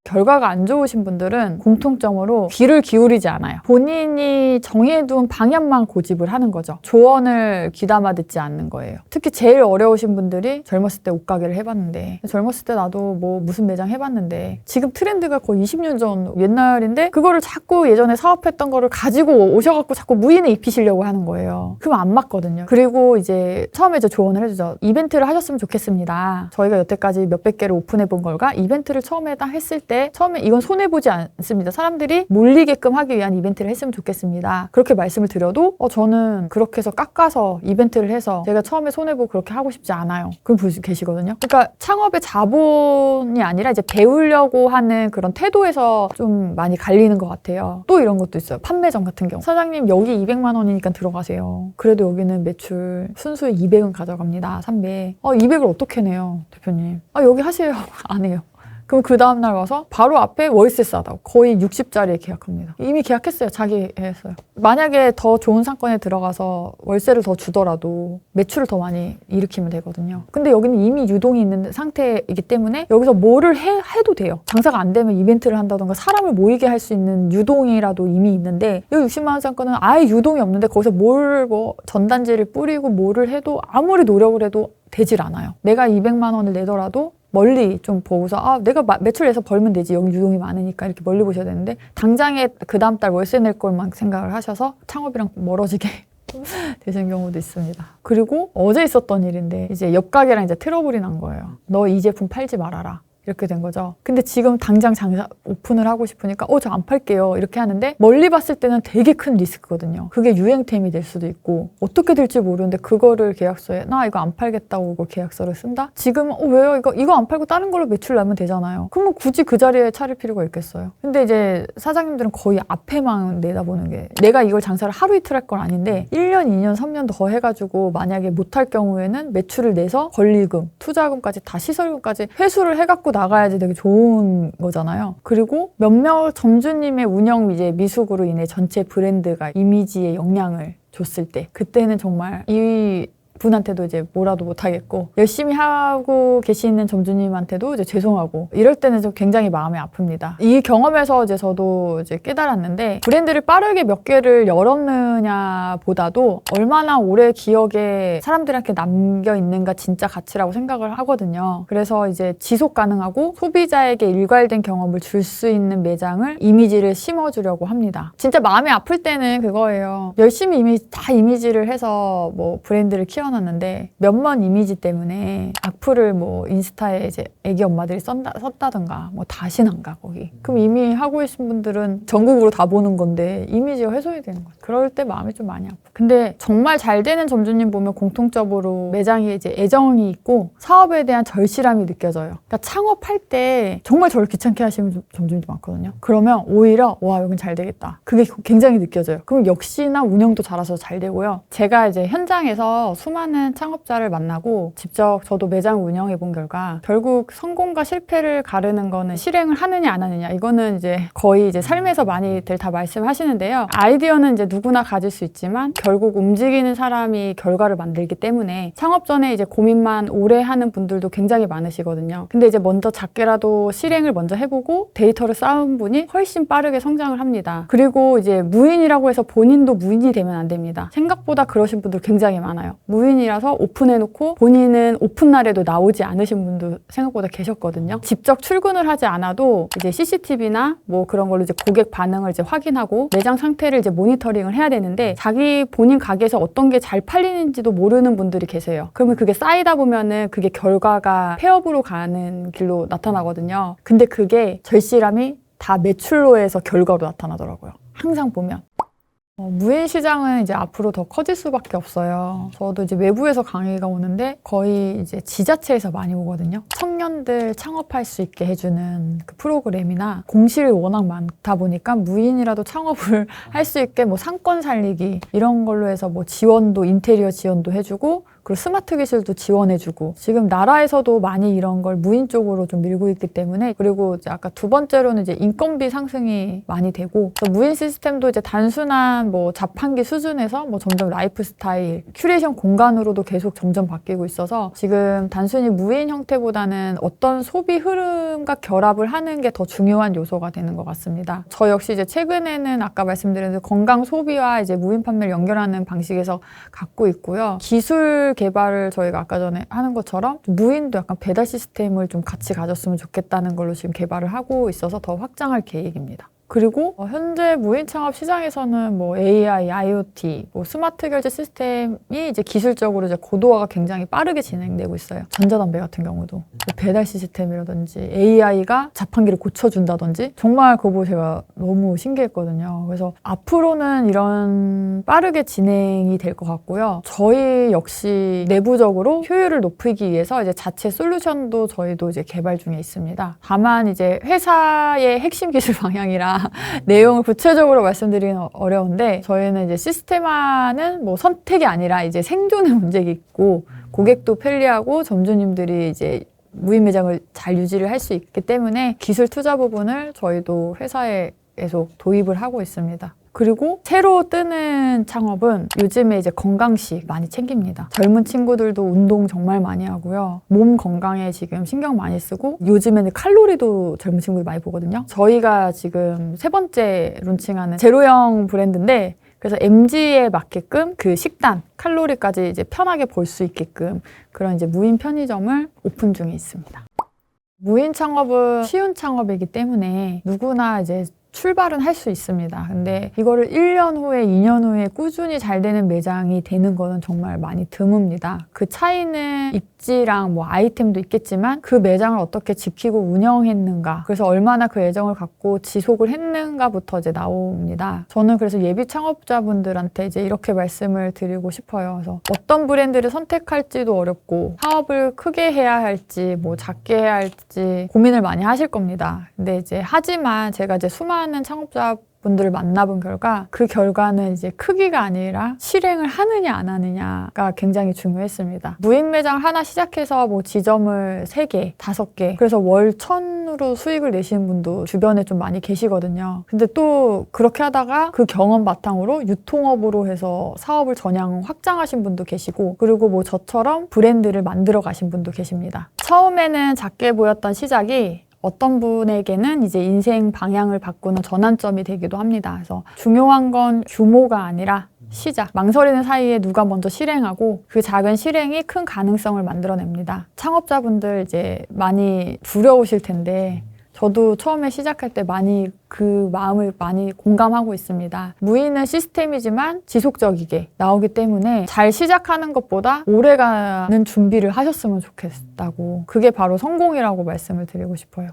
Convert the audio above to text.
결과가 안 좋으신 분들은 공통점으로 귀를 기울이지 않아요. 본인이 정해둔 방향만 고집을 하는 거죠. 조언을 귀담아 듣지 않는 거예요. 특히 제일 어려우신 분들이 젊었을 때 옷가게를 해봤는데, 젊었을 때 나도 뭐 무슨 매장 해봤는데, 지금 트렌드가 거의 20년 전 옛날인데 그거를 자꾸 예전에 사업했던 거를 가지고 오셔갖고 자꾸 무인에 입히시려고 하는 거예요. 그럼 안 맞거든요. 그리고 이제 처음에 이제 조언을 해주죠. 이벤트를 하셨으면 좋겠습니다. 저희가 여태까지 몇백 개를 오픈해 본 걸과 이벤트를 처음에 딱 했을 때 처음에 이건 손해보지 않습니다. 사람들이 몰리게끔 하기 위한 이벤트를 했으면 좋겠습니다. 그렇게 말씀을 드려도 저는 그렇게 해서 깎아서 이벤트를 해서 제가 처음에 손해보고 그렇게 하고 싶지 않아요. 그런 분 계시거든요. 그러니까 창업의 자본이 아니라 이제 배우려고 하는 그런 태도에서 좀 많이 갈리는 것 같아요. 또 이런 것도 있어요. 판매점 같은 경우. 사장님 여기 200만 원이니까 들어가세요. 그래도 여기는 매출 순수익 200은 가져갑니다. 300. 200을 어떻게 내요, 대표님? 여기 하세요. 안 해요. 그럼 그 다음날 와서 바로 앞에 월세 싸다고 거의 60짜리에 계약합니다. 이미 계약했어요. 자기 했어요. 만약에 더 좋은 상권에 들어가서 월세를 더 주더라도 매출을 더 많이 일으키면 되거든요. 근데 여기는 이미 유동이 있는 상태이기 때문에 여기서 뭐를 해도 돼요. 장사가 안 되면 이벤트를 한다던가 사람을 모이게 할 수 있는 유동이라도 이미 있는데 이 60만 원 상권은 아예 유동이 없는데 거기서 뭘 전단지를 뿌리고 뭐를 해도 아무리 노력을 해도 되질 않아요. 내가 200만 원을 내더라도 멀리 좀 보고서 내가 매출 내서 벌면 되지. 여기 유동이 많으니까 이렇게 멀리 보셔야 되는데 당장에 그 다음 달 월세 낼 걸만 생각을 하셔서 창업이랑 멀어지게 되시는 경우도 있습니다. 그리고 어제 있었던 일인데 이제 옆 가게랑 이제 트러블이 난 거예요. 너 이 제품 팔지 말아라. 이렇게 된 거죠. 근데 지금 당장 장사 오픈을 하고 싶으니까 저 안 팔게요. 이렇게 하는데 멀리 봤을 때는 되게 큰 리스크거든요. 그게 유행템이 될 수도 있고 어떻게 될지 모르는데 그거를 계약서에 나 이거 안 팔겠다고 이거 계약서를 쓴다? 지금 왜요? 이거 안 팔고 다른 걸로 매출 나면 되잖아요. 그럼 굳이 그 자리에 차릴 필요가 있겠어요. 근데 이제 사장님들은 거의 앞에만 내다보는 게 내가 이걸 장사를 하루 이틀 할 건 아닌데 1년, 2년, 3년 더 해가지고 만약에 못할 경우에는 매출을 내서 권리금, 투자금까지 다 시설금까지 회수를 해갖고 나가야지 되게 좋은 거잖아요. 그리고 몇몇 점주님의 운영 이제 미숙으로 인해 전체 브랜드가 이미지에 영향을 줬을 때 그때는 정말 이 분한테도 이제 뭐라도 못하겠고 열심히 하고 계시는 점주님한테도 이제 죄송하고 이럴 때는 좀 굉장히 마음이 아픕니다. 이 경험에서 이제 저도 이제 깨달았는데 브랜드를 빠르게 몇 개를 열었느냐 보다도 얼마나 오래 기억에 사람들한테 남겨 있는가 진짜 가치라고 생각을 하거든요. 그래서 이제 지속 가능하고 소비자에게 일괄된 경험을 줄 수 있는 매장을 이미지를 심어주려고 합니다. 진짜 마음이 아플 때는 그거예요. 열심히 다 이미지를 해서 뭐 브랜드를 놨는데 몇몇 이미지 때문에 악플을 뭐 인스타에 이제 애기 엄마들이 썼다던가 뭐 다시는 안 가 거기. 그럼 이미 하고 계신 분들은 전국으로 다 보는 건데 이미지가 훼손이 되는 거죠. 그럴 때 마음이 좀 많이 아파. 근데 정말 잘 되는 점주님 보면 공통적으로 매장에 이제 애정이 있고 사업에 대한 절실함이 느껴져요. 그러니까 창업할 때 정말 저를 귀찮게 하시는 점주님도 많거든요. 그러면 오히려 와 여긴 잘 되겠다. 그게 굉장히 느껴져요. 그럼 역시나 운영도 잘하셔서 잘 되고요. 제가 이제 현장에서 수많은 창업자를 만나고 직접 저도 매장 운영해 본 결과 결국 성공과 실패를 가르는 거는 실행을 하느냐 안 하느냐 이거는 이제 거의 이제 삶에서 많이들 다 말씀하시는데요. 아이디어는 이제 누구나 가질 수 있지만 결국 움직이는 사람이 결과를 만들기 때문에 창업 전에 이제 고민만 오래 하는 분들도 굉장히 많으시거든요. 근데 이제 먼저 작게라도 실행을 먼저 해보고 데이터를 쌓은 분이 훨씬 빠르게 성장을 합니다. 그리고 이제 무인이라고 해서 본인도 무인이 되면 안 됩니다. 생각보다 그러신 분들 굉장히 많아요. 무인이라서 오픈해놓고 본인은 오픈 날에도 나오지 않으신 분도 생각보다 계셨거든요. 직접 출근을 하지 않아도 이제 CCTV나 뭐 그런 걸로 이제 고객 반응을 이제 확인하고 매장 상태를 이제 모니터링을 해야 되는데 자기 본인 가게에서 어떤 게 잘 팔리는지도 모르는 분들이 계세요. 그러면 그게 쌓이다 보면은 그게 결과가 폐업으로 가는 길로 나타나거든요. 근데 그게 절실함이 다 매출로에서 결과로 나타나더라고요. 항상 보면. 무인 시장은 이제 앞으로 더 커질 수밖에 없어요. 저도 이제 외부에서 강의가 오는데 거의 이제 지자체에서 많이 오거든요. 청년들 창업할 수 있게 해주는 그 프로그램이나 공실이 워낙 많다 보니까 무인이라도 창업을 할 수 있게 뭐 상권 살리기 이런 걸로 해서 뭐 지원도 인테리어 지원도 해주고 그리고 스마트 기술도 지원해주고 지금 나라에서도 많이 이런 걸 무인 쪽으로 좀 밀고 있기 때문에 그리고 이제 아까 두 번째로는 이제 인건비 상승이 많이 되고 무인 시스템도 이제 단순한 뭐 자판기 수준에서 뭐 점점 라이프 스타일, 큐레이션 공간으로도 계속 점점 바뀌고 있어서 지금 단순히 무인 형태보다는 어떤 소비 흐름과 결합을 하는 게 더 중요한 요소가 되는 것 같습니다. 저 역시 이제 최근에는 아까 말씀드린 건강 소비와 이제 무인 판매를 연결하는 방식에서 갖고 있고요. 기술 개발을 저희가 아까 전에 하는 것처럼 무인도 약간 배달 시스템을 좀 같이 가졌으면 좋겠다는 걸로 지금 개발을 하고 있어서 더 확장할 계획입니다. 그리고 현재 무인 창업 시장에서는 뭐 AI, IoT, 뭐 스마트 결제 시스템이 이제 기술적으로 이제 고도화가 굉장히 빠르게 진행되고 있어요. 전자담배 같은 경우도 배달 시스템이라든지 AI가 자판기를 고쳐준다든지 정말 그거 보고 제가 너무 신기했거든요. 그래서 앞으로는 이런 빠르게 진행이 될 것 같고요. 저희 역시 내부적으로 효율을 높이기 위해서 이제 자체 솔루션도 저희도 이제 개발 중에 있습니다. 다만 이제 회사의 핵심 기술 방향이라 내용을 구체적으로 말씀드리기는 어려운데 저희는 이제 시스템화는 뭐 선택이 아니라 이제 생존의 문제가 있고 고객도 편리하고 점주님들이 이제 무인 매장을 잘 유지를 할 수 있기 때문에 기술 투자 부분을 저희도 회사에 계속 도입을 하고 있습니다. 그리고 새로 뜨는 창업은 요즘에 이제 건강식 많이 챙깁니다. 젊은 친구들도 운동 정말 많이 하고요. 몸 건강에 지금 신경 많이 쓰고 요즘에는 칼로리도 젊은 친구들 많이 보거든요. 저희가 지금 세 번째 론칭하는 제로형 브랜드인데 그래서 MG에 맞게끔 그 식단, 칼로리까지 이제 편하게 볼 수 있게끔 그런 이제 무인 편의점을 오픈 중에 있습니다. 무인 창업은 쉬운 창업이기 때문에 누구나 이제 출발은 할 수 있습니다. 근데 이거를 1년 후에 2년 후에 꾸준히 잘 되는 매장이 되는 거는 정말 많이 드뭅니다. 그 차이는 입지랑 뭐 아이템도 있겠지만 그 매장을 어떻게 지키고 운영했는가, 그래서 얼마나 그 애정을 갖고 지속을 했는가부터 이제 나옵니다. 저는 그래서 예비 창업자분들한테 이제 이렇게 말씀을 드리고 싶어요. 그래서 어떤 브랜드를 선택할지도 어렵고 사업을 크게 해야 할지 뭐 작게 해야 할지 고민을 많이 하실 겁니다. 근데 이제 하지만 제가 이제 수많은 창업자분들을 만나본 결과 그 결과는 이제 크기가 아니라 실행을 하느냐 안 하느냐가 굉장히 중요했습니다. 무인 매장 하나 시작해서 뭐 지점을 3개, 5개 그래서 월 1,000으로 수익을 내시는 분도 주변에 좀 많이 계시거든요. 근데 또 그렇게 하다가 그 경험 바탕으로 유통업으로 해서 사업을 전향 확장하신 분도 계시고 그리고 뭐 저처럼 브랜드를 만들어 가신 분도 계십니다. 처음에는 작게 보였던 시작이 어떤 분에게는 이제 인생 방향을 바꾸는 전환점이 되기도 합니다. 그래서 중요한 건 규모가 아니라 시작. 망설이는 사이에 누가 먼저 실행하고 그 작은 실행이 큰 가능성을 만들어냅니다. 창업자분들 이제 많이 두려우실 텐데 저도 처음에 시작할 때 많이 그 마음을 많이 공감하고 있습니다. 무인은 시스템이지만 지속적이게 나오기 때문에 잘 시작하는 것보다 오래가는 준비를 하셨으면 좋겠다고, 그게 바로 성공이라고 말씀을 드리고 싶어요.